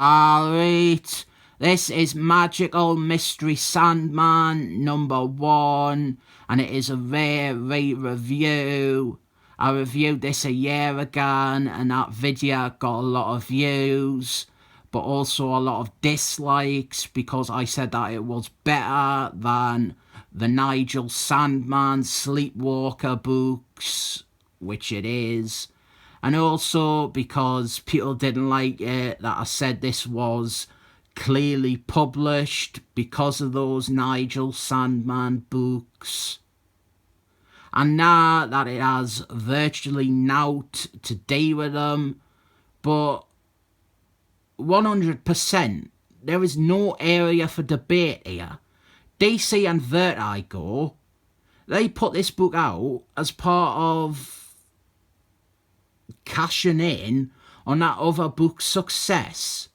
Alright, this is Magical Mystery Sandman #1, and it is a rare review. I reviewed this a year ago, and that video got a lot of views, but also a lot of dislikes because I said that it was better than the Nigel Sandman Sleepwalker books, which it is. And also because people didn't like it, that I said this was clearly published because of those Nigel Sandman books. And now that it has virtually naught to do with them, but 100%, there is no area for debate here. DC and Vertigo, they put this book out as part of cashing in on that other book's success.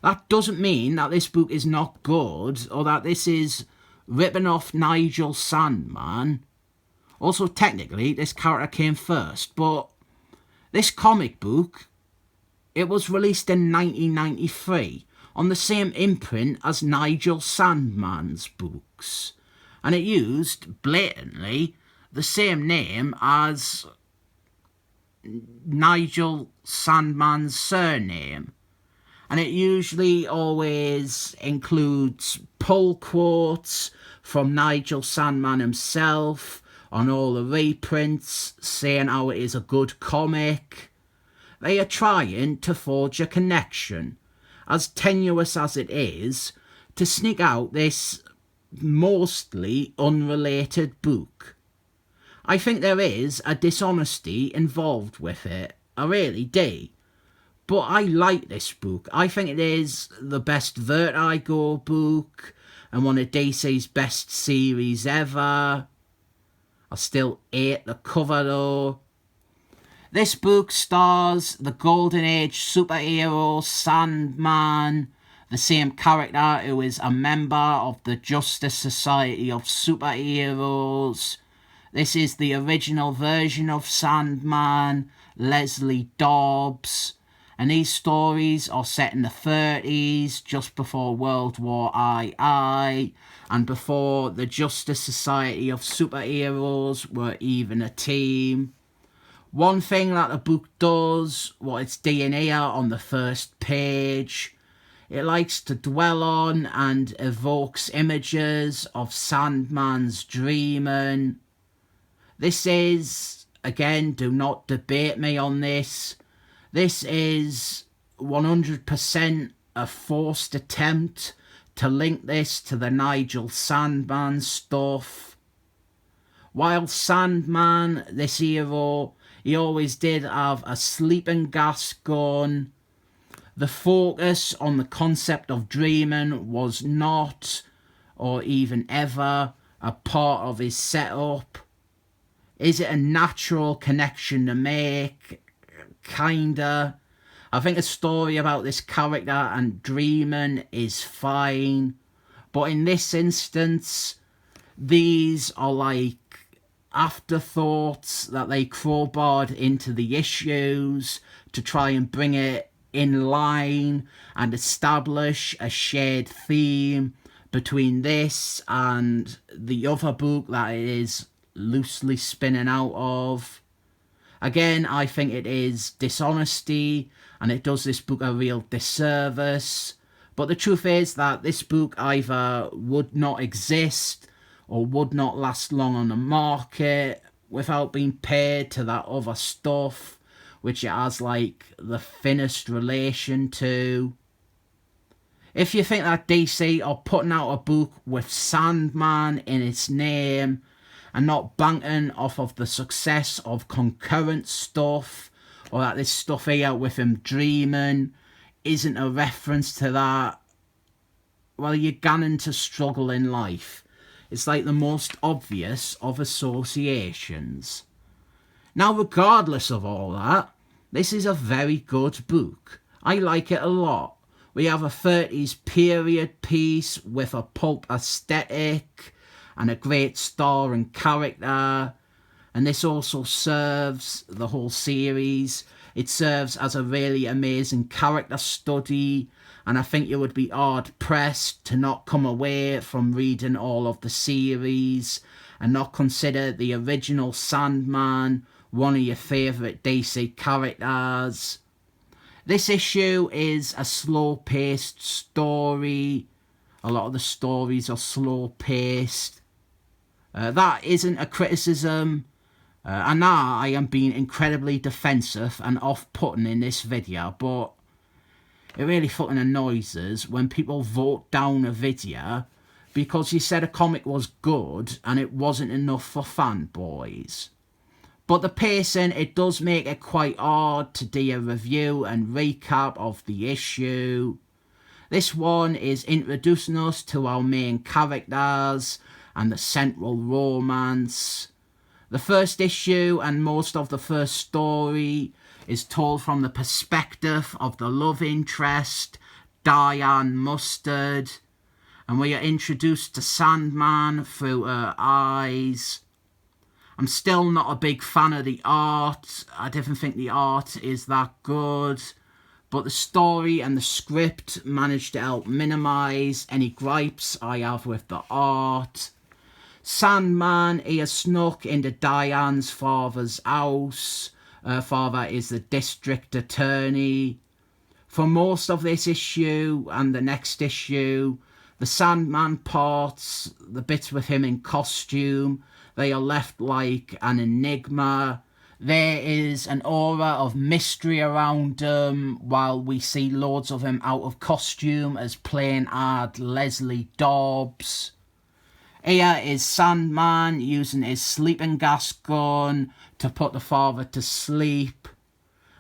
That doesn't mean that this book is not good or that this is ripping off Nigel Sandman. Also, technically, this character came first, but this comic book, it was released in 1993 on the same imprint as Nigel Sandman's books, and it used, blatantly, the same name as Nigel Sandman's surname, and it usually always includes pull quotes from Nigel Sandman himself on all the reprints, saying how it is a good comic. They are trying to forge a connection, as tenuous as it is, to sneak out this mostly unrelated book. I think there is a dishonesty involved with it. I really do. But I like this book. I think it is the best Vertigo book and one of DC's best series ever. I still hate the cover though. This book stars the Golden Age superhero Sandman, the same character who is a member of the Justice Society of Superheroes. This is the original version of Sandman, Leslie Dobbs, and these stories are set in the 30s, just before World War II, and before the Justice Society of Superheroes were even a team. One thing that the book does, what it's doing here on the first page, it likes to dwell on and evokes images of Sandman's dreaming. This is, again, do not debate me on this, this is 100% a forced attempt to link this to the Nigel Sandman stuff. While Sandman, this hero, he always did have a sleeping gas gun, the focus on the concept of dreaming was not, or even ever, a part of his setup. Is it a natural connection to make? Kinda. I think a story about this character and dreaming is fine, but in this instance, these are like afterthoughts that they crowbarred into the issues to try and bring it in line and establish a shared theme between this and the other book that it is loosely spinning out of. Again, I think it is dishonesty and it does this book a real disservice, but the truth is that this book either would not exist or would not last long on the market without being paired to that other stuff which it has like the thinnest relation to. If you think that DC are putting out a book with Sandman in its name and not banking off of the success of concurrent stuff, or that this stuff here with him dreaming isn't a reference to that, well, you're going to struggle in life. It's like the most obvious of associations. Now, regardless of all that, this is a very good book. I like it a lot. We have a 30s period piece with a pulp aesthetic and a great star and character, and this also serves the whole series. It serves as a really amazing character study and I think you would be hard-pressed to not come away from reading all of the series and not consider the original Sandman one of your favourite DC characters. This issue is a slow-paced story. A lot of the stories are slow-paced. That isn't a criticism. And now I am being incredibly defensive and off-putting in this video, but it really fucking annoys us when people vote down a video because you said a comic was good and it wasn't enough for fanboys. But the pacing, it does make it quite hard to do a review and recap of the issue. This one is introducing us to our main characters and the central romance. The first issue and most of the first story is told from the perspective of the love interest, Diane Mustard, and we are introduced to Sandman through her eyes. I'm still not a big fan of the art. I didn't think the art is that good, but the story and the script managed to help minimise any gripes I have with the art. Sandman, he has snuck into Diane's father's house. Her father is the district attorney. For most of this issue and the next issue, the Sandman parts, the bits with him in costume, they are left like an enigma. There is an aura of mystery around him, while we see loads of him out of costume as plain old Leslie Dobbs. Here is Sandman using his sleeping gas gun to put the father to sleep.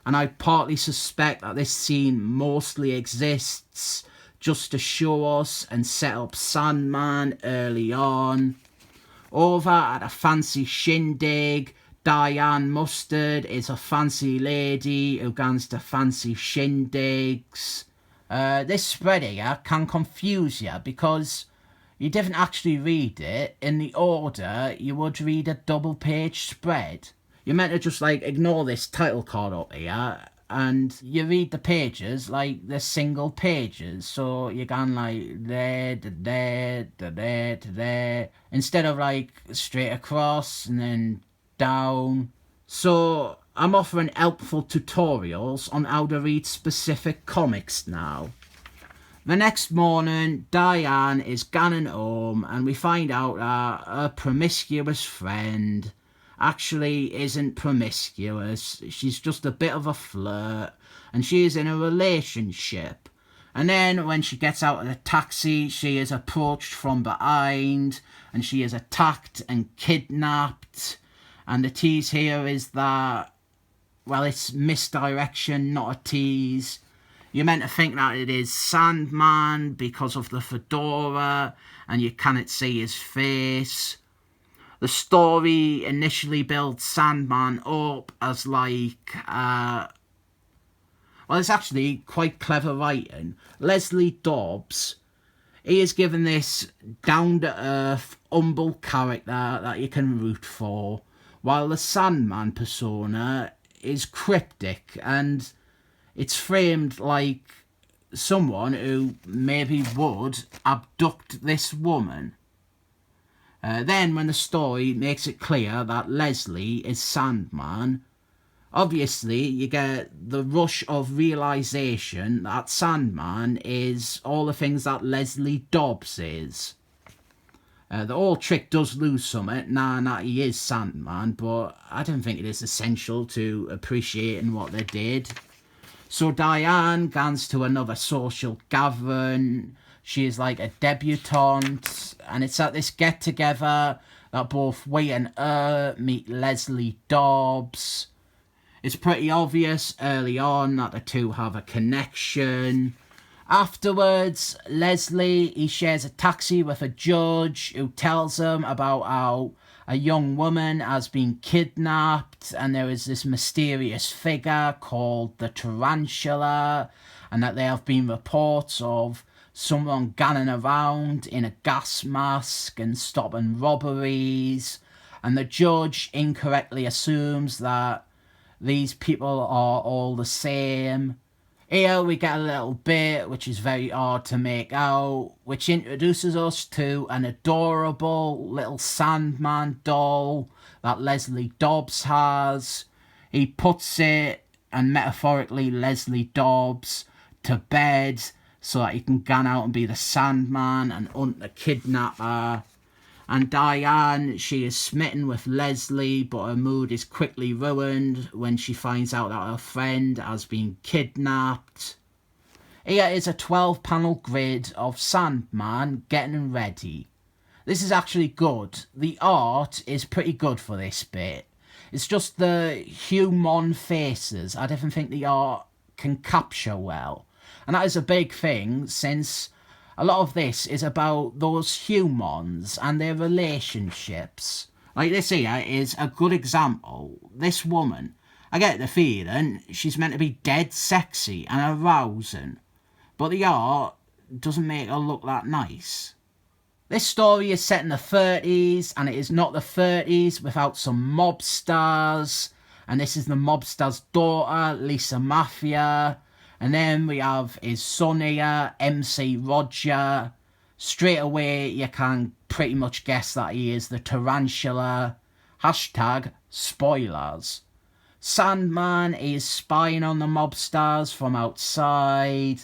And I partly suspect that this scene mostly exists just to show us and set up Sandman early on. Over at a fancy shindig, Diane Mustard is a fancy lady who goes to fancy shindigs. This spread here can confuse you because you didn't actually read it in the order you would read a double-page spread. You're meant to just, ignore this title card up here, and you read the pages like they're single pages. So you're going, there, to there, instead of, straight across and then down. So I'm offering helpful tutorials on how to read specific comics now. The next morning, Diane is gone home and we find out that her promiscuous friend actually isn't promiscuous. She's just a bit of a flirt and she is in a relationship. And then when she gets out of the taxi, she is approached from behind and she is attacked and kidnapped. And the tease here is that, well, it's misdirection, not a tease. You're meant to think that it is Sandman because of the fedora and you cannot see his face. The story initially builds Sandman up as well, it's actually quite clever writing. Leslie Dobbs, he is given this down-to-earth, humble character that you can root for, while the Sandman persona is cryptic and it's framed like someone who maybe would abduct this woman. Then when the story makes it clear that Leslie is Sandman, obviously you get the rush of realisation that Sandman is all the things that Leslie Dobbs is. The whole trick does lose something now that he is Sandman, but I don't think it is essential to appreciating what they did. So Diane goes to another social gathering. She is like a debutante, and it's at this get-together that both we and her meet Leslie Dobbs. It's pretty obvious early on that the two have a connection. Afterwards, Leslie, he shares a taxi with a judge who tells him about how a young woman has been kidnapped and there is this mysterious figure called the Tarantula, and that there have been reports of someone gunning around in a gas mask and stopping robberies, and the judge incorrectly assumes that these people are all the same. Here we get a little bit, which is very hard to make out, which introduces us to an adorable little Sandman doll that Leslie Dobbs has. He puts it, and metaphorically Leslie Dobbs, to bed so that he can go out and be the Sandman and hunt the kidnapper. And Diane, she is smitten with Leslie, but her mood is quickly ruined when she finds out that her friend has been kidnapped. Here is a 12-panel grid of Sandman getting ready. This is actually good. The art is pretty good for this bit. It's just the human faces I don't think the art can capture well. And that is a big thing, since a lot of this is about those humans and their relationships. Like this here is a good example. This woman, I get the feeling she's meant to be dead sexy and arousing, but the art doesn't make her look that nice. This story is set in the 30s, and it is not the 30s without some mob stars. And this is the mob star's daughter, Lisa Mafia. And then we have his son here, MC Roger. Straight away, you can pretty much guess that he is the Tarantula. Hashtag spoilers. Sandman is spying on the mob stars from outside.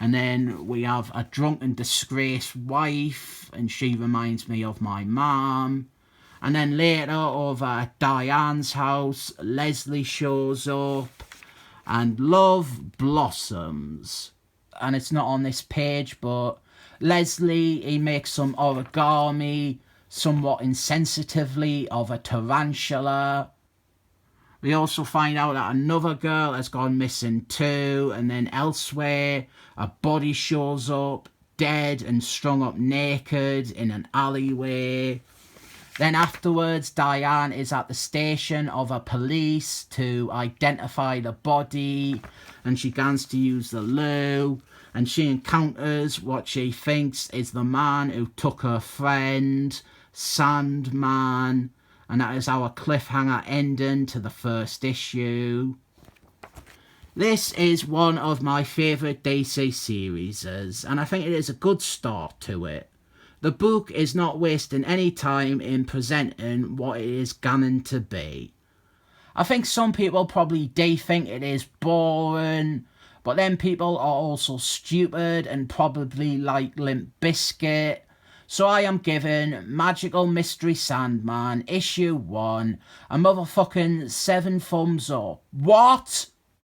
And then we have a drunken, disgraced wife, and she reminds me of my mum. And then later, over at Diane's house, Leslie shows up, and love blossoms. And it's not on this page, but Leslie, he makes some origami, somewhat insensitively, of a tarantula. We also find out that another girl has gone missing too, and then elsewhere, a body shows up, dead and strung up naked in an alleyway. Then afterwards, Diane is at the station of a police to identify the body, and she begins to use the loo, and she encounters what she thinks is the man who took her friend, Sandman, and that is our cliffhanger ending to the first issue. This is one of my favourite DC series, and I think it is a good start to it. The book is not wasting any time in presenting what it is going to be. I think some people probably do think it is boring, but then people are also stupid and probably like Limp Bizkit. So I am giving Magical Mystery Sandman issue 1 a motherfucking 7 thumbs up. What?